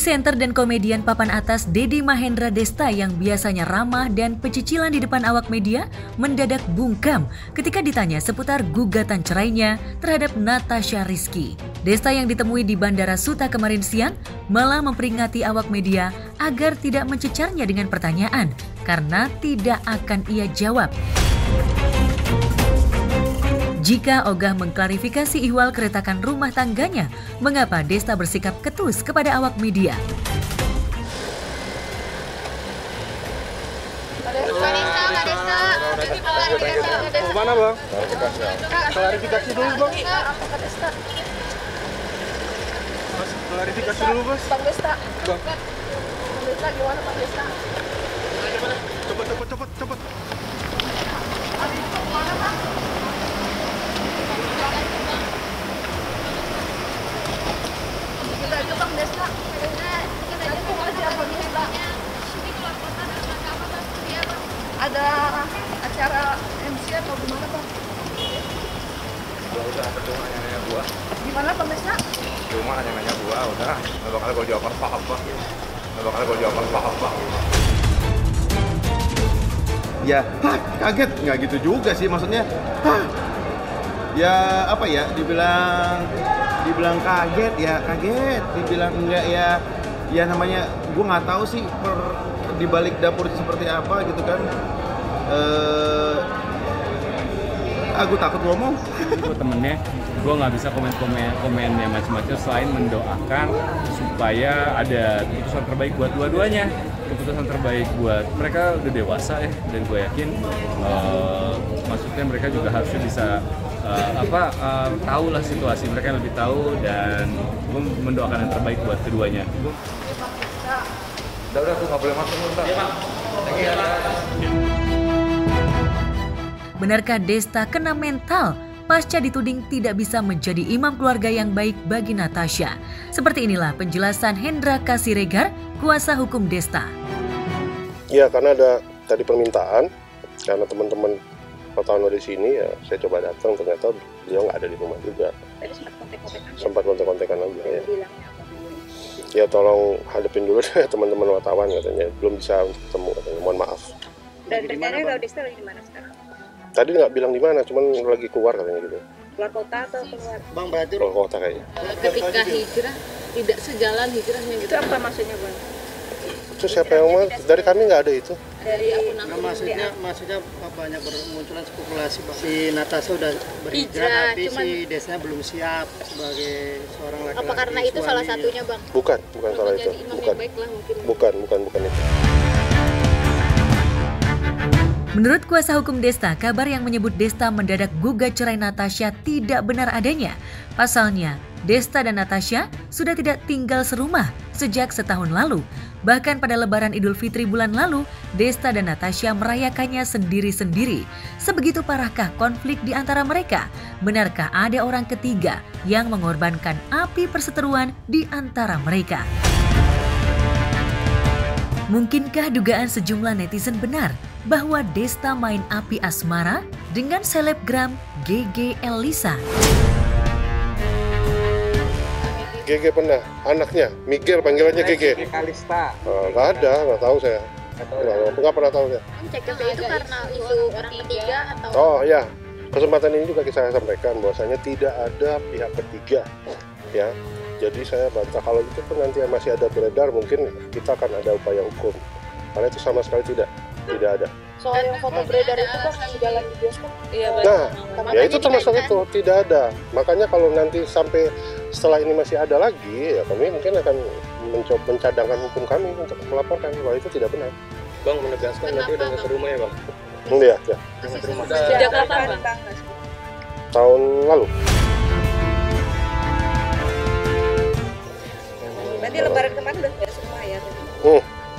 Presenter dan komedian papan atas Deddy Mahendra Desta yang biasanya ramah dan pecicilan di depan awak media mendadak bungkam ketika ditanya seputar gugatan cerainya terhadap Natasha Rizky. Desta yang ditemui di Bandara Suta kemarin siang malah memperingati awak media agar tidak mencecarnya dengan pertanyaan karena tidak akan ia jawab. Jika ogah mengklarifikasi ihwal keretakan rumah tangganya, mengapa Desta bersikap ketus kepada awak media? Mana bang? Klarifikasi dulu bang. Klarifikasi dulu bos. Bang Desta. Bang. Bang Desta gimana Bang Desta? Cepet. Kita aja Bang Desta. Tunggu aja Bang Desta. Ada acara MC atau gimana Bang? Udah cuma nanya gua. Gimana Bang Desta? Cuma nanya gua udah. Nggak bakal gua jawab apa-apa. Ya, kaget nggak gitu juga sih maksudnya. Ya apa ya? Dibilang kaget ya kaget. Dibilang enggak ya namanya gue nggak tahu sih di balik dapur itu seperti apa gitu kan. Aku takut ngomong. Gue temennya, gue nggak bisa komen yang macam-macam selain mendoakan supaya ada keputusan terbaik buat dua-duanya. Keputusan terbaik buat mereka udah dewasa ya, dan gue yakin maksudnya mereka juga harusnya bisa tahu lah situasi mereka yang lebih tahu, dan gue mendoakan yang terbaik buat keduanya. Udah aku nggak boleh masuk bentar. Iya Pak. Benarkah Desta kena mental pasca dituding tidak bisa menjadi imam keluarga yang baik bagi Natasha? Seperti inilah penjelasan Hendra Kasiregar, kuasa hukum Desta. Ya, karena ada tadi permintaan, karena teman-teman pertama di sini ya saya coba datang, ternyata beliau nggak ada di rumah juga. Tadi Sempat kontek-kontekan lagi ya. Ya tolong hadapin dulu deh teman-teman wartawan katanya, belum bisa ketemu katanya, mohon maaf. Dan rencananya kalau Desta lagi di mana sekarang? Tadi nggak bilang di mana, cuman lagi keluar katanya gitu. Keluar kota atau keluar? Bang berarti Keluar kota kayaknya. Ketika hijrah tidak sejalan hijrahnya gitu. Itu apa maksudnya Bang? Itu siapa yang ngomong? Dari kami nggak ada itu. Dari akun-akun maksudnya banyak bermunculan spekulasi Bang. Si Natasha udah berhijrah Hijrah, tapi cuman si Desta belum siap sebagai seorang laki-laki. apa karena itu salah satunya Bang? Bukan salah itu. Menjadi imam yang baik lah mungkin. Bukan itu. Menurut kuasa hukum Desta, kabar yang menyebut Desta mendadak gugat cerai Natasha tidak benar adanya. Pasalnya, Desta dan Natasha sudah tidak tinggal serumah sejak setahun lalu. Bahkan pada Lebaran Idul Fitri bulan lalu, Desta dan Natasha merayakannya sendiri-sendiri. Sebegitu parahkah konflik di antara mereka? Benarkah ada orang ketiga yang mengorbankan api perseteruan di antara mereka? Mungkinkah dugaan sejumlah netizen benar bahwa Desta main api asmara dengan selebgram GG Elisa? GG pernah, anaknya Miguel panggilannya GG. Kalista. Nggak tahu saya. Nggak pernah tahu saya. CKP itu karena isu orang ketiga atau? Oh ya, kesempatan ini juga saya sampaikan bahwasanya tidak ada pihak ketiga, ya. Jadi saya bantah kalau itu pun nanti masih ada beredar, mungkin kita akan ada upaya hukum. Karena itu sama sekali tidak ada. soal yang foto beredar itu Bang yang jalan di bioskop. Iya, Nah, ya itu termasuk itu, tidak ada. Makanya kalau nanti sampai setelah ini masih ada lagi, ya kami mungkin akan mencoba mencadangkan hukum kami untuk melaporkan bahwa itu tidak benar. Bang menegaskan nanti udah nggak ke rumah ya Bang? Iya. Sejak kapan Bang? Tahun lalu. Berarti Lebaran kemarin udah nggak semua ya?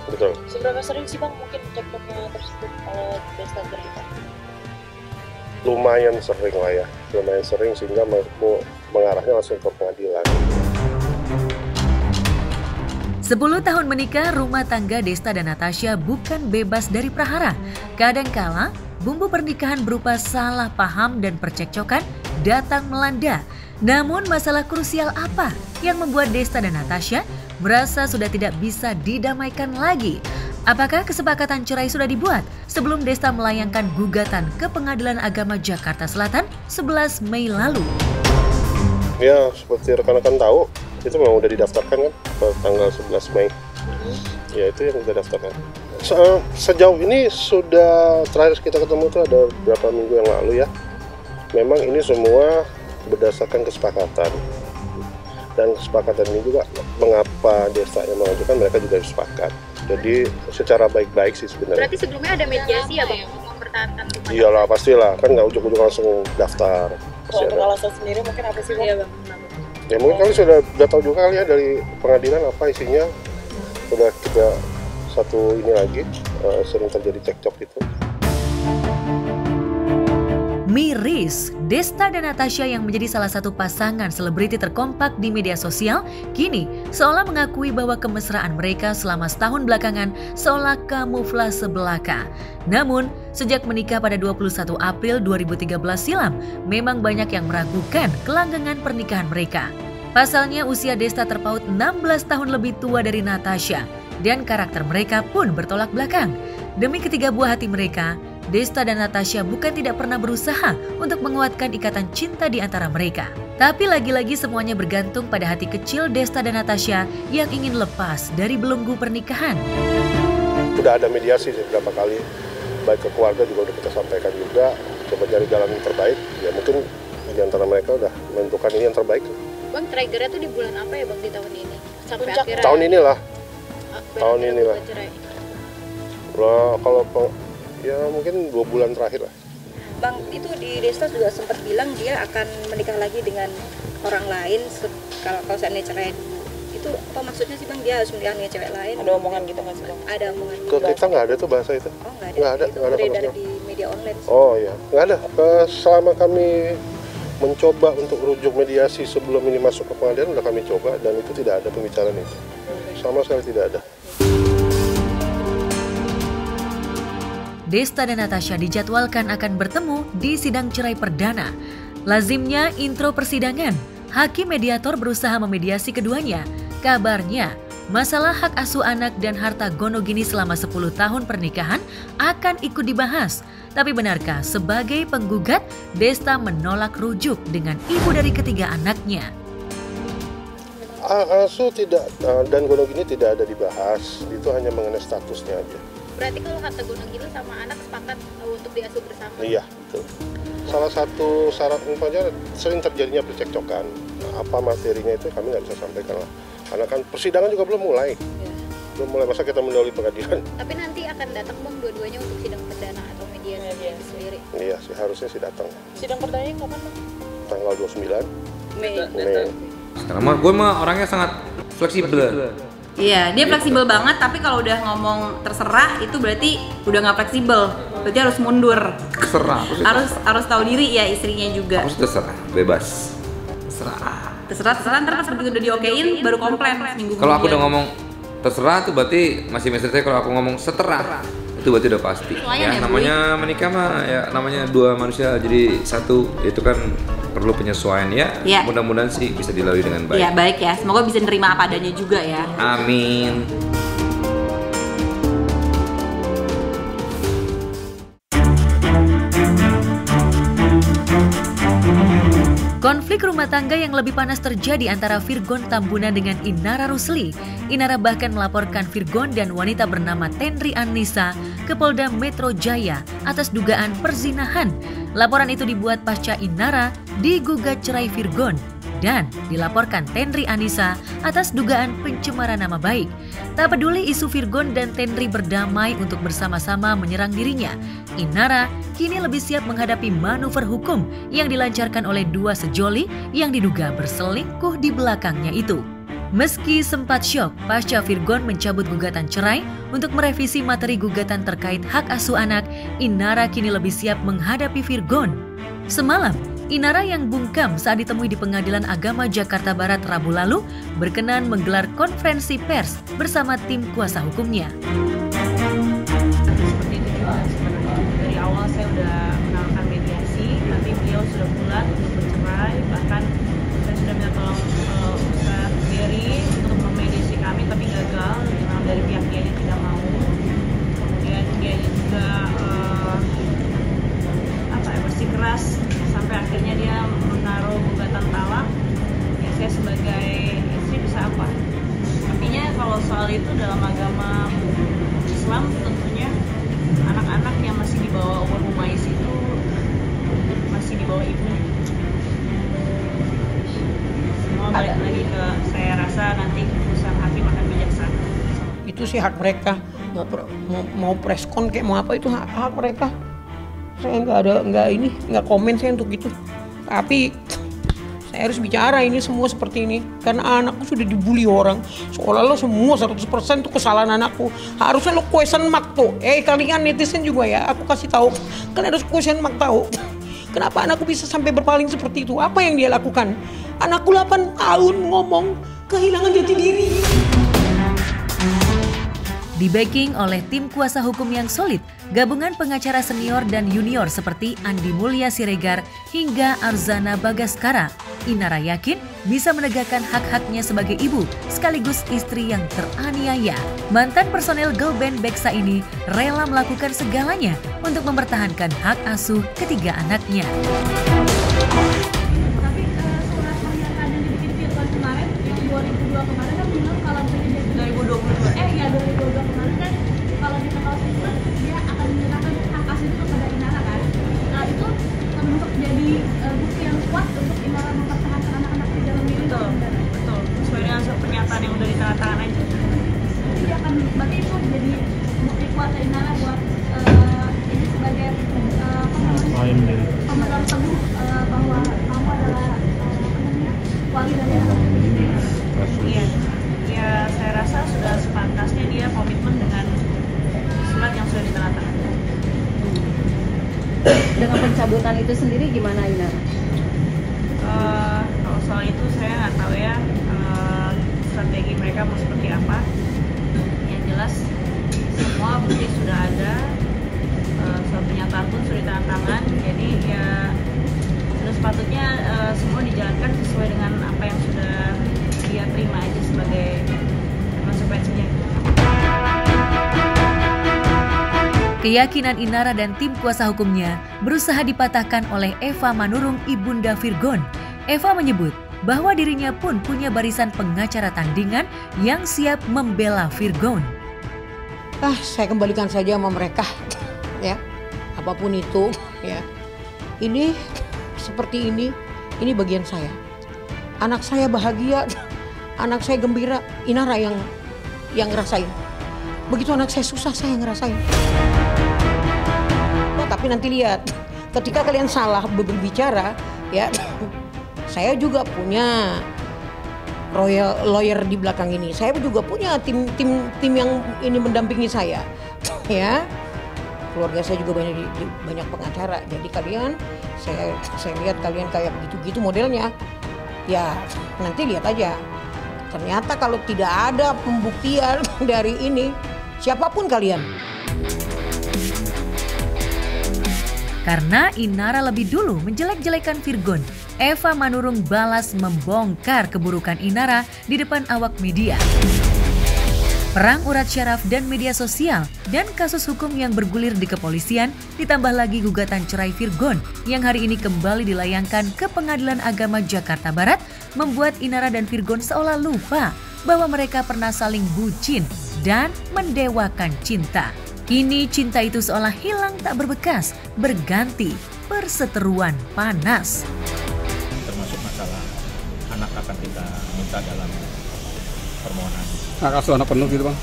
Betul. Seberapa sering sih Bang mungkin cekcoknya tersebut kalau Desta terlibat? Lumayan sering lah ya, sehingga mengarahnya langsung ke pengadilan. 10 tahun menikah, rumah tangga Desta dan Natasha bukan bebas dari prahara. Kadangkala, bumbu pernikahan berupa salah paham dan percekcokan datang melanda. Namun masalah krusial apa yang membuat Desta dan Natasha merasa sudah tidak bisa didamaikan lagi. Apakah kesepakatan cerai sudah dibuat sebelum Desta melayangkan gugatan ke Pengadilan Agama Jakarta Selatan 11 Mei lalu? Ya, seperti rekan-rekan tahu, itu memang udah didaftarkan kan pada tanggal 11 Mei. Ya, itu yang kita daftarkan. Sejauh ini sudah terakhir kita ketemu itu ada beberapa minggu yang lalu ya. Memang ini semua berdasarkan kesepakatan. Dan kesepakatan ini juga mengapa Desta yang mengajukan, mereka juga sepakat. Jadi secara baik-baik sih sebenarnya. Berarti sebelumnya ada mediasi ya Bang untuk mempertahankan rumah? Iyalah pastilah, kan nggak ujuk-ujuk langsung daftar. Kalau untuk alasan sendiri mungkin apa sih Bang? Iya Bang. Ya mungkin kalian sudah tahu juga kali ya dari pengadilan apa isinya. Sudah kita satu ini lagi sering terjadi cekcok itu. Miris, Desta dan Natasha yang menjadi salah satu pasangan selebriti terkompak di media sosial kini seolah mengakui bahwa kemesraan mereka selama setahun belakangan seolah kamuflase belaka. Namun, sejak menikah pada 21 April 2013 silam, memang banyak yang meragukan kelanggengan pernikahan mereka. Pasalnya usia Desta terpaut 16 tahun lebih tua dari Natasha dan karakter mereka pun bertolak belakang. Demi ketiga buah hati mereka, Desta dan Natasha bukan tidak pernah berusaha untuk menguatkan ikatan cinta di antara mereka. Tapi lagi-lagi semuanya bergantung pada hati kecil Desta dan Natasha yang ingin lepas dari belenggu pernikahan. Sudah ada mediasi beberapa kali, baik ke keluarga juga udah kita sampaikan juga, coba cari jalan yang terbaik. Ya mungkin di antara mereka udah menentukan ini yang terbaik. Bang, triggernya tuh di bulan apa ya Bang di tahun ini? Sampai akhirnya tahun inilah. Tahun inilah. Nah, kalau ya mungkin 2 bulan terakhir lah. Bang, itu di Desta juga sempat bilang dia akan menikah lagi dengan orang lain kalau seandainya cerai dulu. Itu apa maksudnya sih Bang, dia harus menikah dengan cewek lain? Ada omongan gitu nggak sih Bang? Ada omongan. Ke kita nggak ada tuh bahasa itu. Oh nggak ada. Nggak ada. Itu Nggak ada beredar di media online. Oh iya, nggak ada. Selama kami mencoba untuk rujuk mediasi sebelum ini masuk ke pengadilan, udah kami coba dan itu tidak ada pembicaraan itu. Sama sekali tidak ada. Desta dan Natasha dijadwalkan akan bertemu di sidang cerai perdana. Lazimnya intro persidangan, hakim mediator berusaha memediasi keduanya. Kabarnya, masalah hak asuh anak dan harta gonogini selama 10 tahun pernikahan akan ikut dibahas. Tapi benarkah sebagai penggugat, Desta menolak rujuk dengan ibu dari ketiga anaknya? Asuh tidak dan gonogini tidak ada dibahas, itu hanya mengenai statusnya aja. Berarti kalau harta gonogini sama anak sepakat untuk diasuh bersama? Iya, betul. Salah satu syarat umpamanya sering terjadinya percekcokan. Apa materinya itu kami nggak bisa sampaikan lah. Karena kan persidangan juga belum mulai. Belum mulai, masa kita mendahului pengadilan. Tapi nanti akan datang Bang dua-duanya untuk sidang perdana atau mediasi sendiri? Iya sih, harusnya sih datang. Sidang perdananya kapan Bang? Tanggal 29 Mei. Sekarang gue mah orangnya sangat fleksibel. Iya, dia fleksibel banget, tapi kalau udah ngomong terserah itu berarti udah nggak fleksibel. Berarti harus mundur. Terserah. Harus tahu diri ya istrinya juga. Harus terserah, bebas. Terserah ntar pas begitu udah diokein baru komplain seminggu. Kalau aku udah ngomong terserah tuh berarti masih misteri. Kalau aku ngomong seterah itu berarti udah pasti. Ya, namanya menikah mah ya namanya dua manusia jadi satu, itu kan perlu penyesuaian ya. Mudah-mudahan sih bisa dilalui dengan baik. Iya baik ya, semoga bisa nerima apa adanya juga ya. Amin. Konflik rumah tangga yang lebih panas terjadi antara Virgon Tambunan dengan Inara Rusli. Inara bahkan melaporkan Virgon dan wanita bernama Tenri Annisa ke Polda Metro Jaya atas dugaan perzinahan. Laporan itu dibuat pasca Inara digugat cerai Virgon dan dilaporkan Tenri Annisa atas dugaan pencemaran nama baik. Tak peduli isu Virgon dan Tenri berdamai untuk bersama-sama menyerang dirinya, Inara kini lebih siap menghadapi manuver hukum yang dilancarkan oleh dua sejoli yang diduga berselingkuh di belakangnya itu. Meski sempat syok pasca Virgon mencabut gugatan cerai untuk merevisi materi gugatan terkait hak asuh anak, Inara kini lebih siap menghadapi Virgon. Semalam, Inara yang bungkam saat ditemui di Pengadilan Agama Jakarta Barat Rabu lalu berkenan menggelar konferensi pers bersama tim kuasa hukumnya. Seperti itu juga sebenarnya dari awal saya sudah menawarkan mediasi, tapi beliau sudah bulat untuk bercerai, bahkan saya sudah minta tolong Ustaz Gary untuk memediasikan kami tapi gagal, memang dari pihak dia yang tidak mau. Kemudian dia juga bersikeras sampai akhirnya dia menaruh gugatan talak. Ya, saya sebagai istri bisa apa? Artinya kalau soal itu dalam agama Islam tentunya anak-anak yang masih di bawah umur mumayyiz itu masih di bawah ibunya. Semua balik lagi ke, saya rasa nanti keputusan hakim akan bijaksana. Itu sih hak mereka, mau preskon kayak mau apa itu hak mereka. Saya nggak komen saya untuk itu. Tapi saya harus bicara ini semua seperti ini karena anakku sudah dibully orang. Seolah-olah semua 100% itu kesalahan anakku. Harusnya lo question mark tuh. Kalian netizen juga ya, aku kasih tahu. Kalian harus question mark tahu. Kenapa anakku bisa sampai berpaling seperti itu? Apa yang dia lakukan? Anakku 8 tahun ngomong kehilangan jati diri. Di-backing oleh tim kuasa hukum yang solid, gabungan pengacara senior dan junior seperti Andi Mulya Siregar hingga Arzana Bagaskara, Inara yakin bisa menegakkan hak-haknya sebagai ibu sekaligus istri yang teraniaya. Mantan personel girl band Beksa ini rela melakukan segalanya untuk mempertahankan hak asuh ketiga anaknya. Tapi surat pernyataan yang dibikin virtual kemarin, yang 2002 kemarin kan bilang kalau 2022 kemarin kan kalau di tanggal itu dia akan menyerahkan hak asuh itu kepada Inara kan. Nah itu termasuk jadi bukti yang kuat untuk Inara mempertahankan anak-anak di dalam ini. Betul. Sesuai dengan pernyataan yang udah ditandatangan aja. Jadi akan berarti itu jadi bukti kuat dari Inara buat ini sebagai pemegang teguh bahwa kamu adalah wali dari anak. Iya. Ya saya rasa sudah sepantasnya dia komitmen dengan surat yang sudah ditandatangani. Dengan pencabutan itu sendiri gimana Ina? Kalau soal itu saya nggak tahu ya strategi mereka mau seperti apa. Yang jelas semua bukti sudah ada, surat pernyataan pun sudah ditandatangan. Jadi ya sudah sepatutnya semua dijalankan sesuai dengan apa yang sudah dia terima aja sebagai konsekuensinya. Keyakinan Inara dan tim kuasa hukumnya berusaha dipatahkan oleh Eva Manurung, ibunda Virgon. Eva menyebut bahwa dirinya pun punya barisan pengacara tandingan yang siap membela Virgon. Saya kembalikan saja sama mereka, ya, apapun itu, ya. Ini seperti ini bagian saya. Anak saya bahagia, anak saya gembira, Inara yang ngerasain. Begitu anak saya susah, saya ngerasain. Tapi nanti lihat, ketika kalian salah berbicara, ya, saya juga punya lawyer di belakang ini. Saya juga punya tim yang ini mendampingi saya, ya. Keluarga saya juga banyak pengacara. Jadi kalian, saya lihat kalian kayak begitu modelnya. Ya, nanti lihat aja. Ternyata kalau tidak ada pembuktian dari ini, siapapun kalian. Karena Inara lebih dulu menjelek-jelekan Virgon, Eva Manurung balas membongkar keburukan Inara di depan awak media. Perang urat syaraf dan media sosial dan kasus hukum yang bergulir di kepolisian ditambah lagi gugatan cerai Virgon yang hari ini kembali dilayangkan ke Pengadilan Agama Jakarta Barat membuat Inara dan Virgon seolah lupa bahwa mereka pernah saling bucin dan mendewakan cinta. Kini cinta itu seolah hilang tak berbekas, berganti perseteruan panas. Termasuk masalah anak akan kita minta dalam permohonan. Hak asuh anak penuh gitu Bang?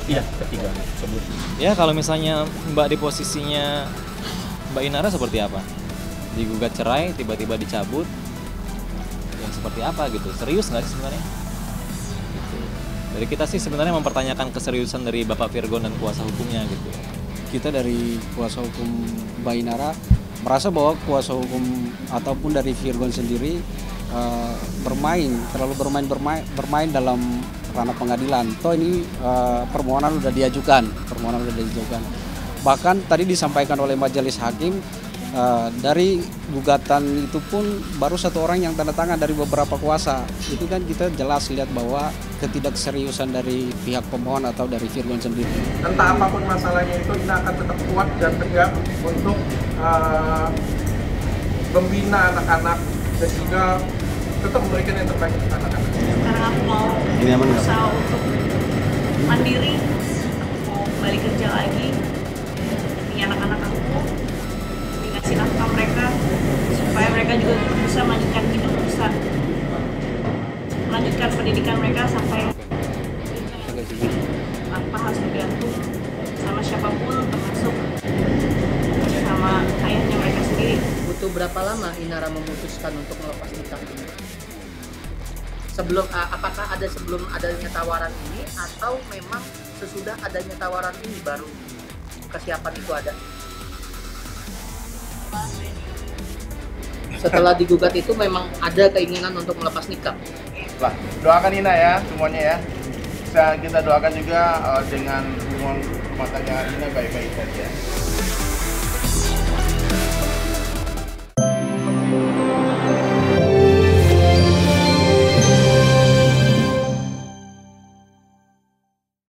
Iya, ketiga sebut. Ya kalau misalnya Mbak di posisinya Mbak Inara seperti apa? Digugat cerai, tiba-tiba dicabut, yang seperti apa gitu? Serius nggak sih sebenarnya? Gitu. Dari kita sih sebenarnya mempertanyakan keseriusan dari Bapak Virgon dan kuasa hukumnya gitu. Kita dari kuasa hukum Mbak Inara merasa bahwa kuasa hukum ataupun dari Virgon sendiri terlalu bermain dalam ranah pengadilan. Toh ini permohonan sudah diajukan. Bahkan tadi disampaikan oleh majelis hakim Dari gugatan itu pun baru 1 orang yang tanda tangan dari beberapa kuasa. Itu kan kita jelas lihat bahwa ketidakseriusan dari pihak pemohon atau dari Virgon sendiri. Entah apapun masalahnya itu, kita akan tetap kuat dan tegak untuk membina anak-anak dan juga tetap memberikan yang terbaik untuk anak-anak. Sekarang aku mau berusaha untuk mandiri, mau balik kerja lagi demi anak-anak aku, demi ngasih nafkah mereka supaya mereka juga bisa melanjutkan hidup, bisa melanjutkan pendidikan mereka sampai tanpa harus bergantung sama siapapun, termasuk sama ayahnya mereka sendiri. Butuh berapa lama Inara memutuskan untuk melepas nikah ini? Sebelum apakah ada sebelum adanya tawaran ini atau memang sesudah adanya tawaran ini baru kesiapan itu ada? Setelah digugat itu memang ada keinginan untuk melepas nikah. Lah, doakan Ina ya semuanya ya. Kita doakan juga dengan hubungan rumah tangga Ina baik-baik saja.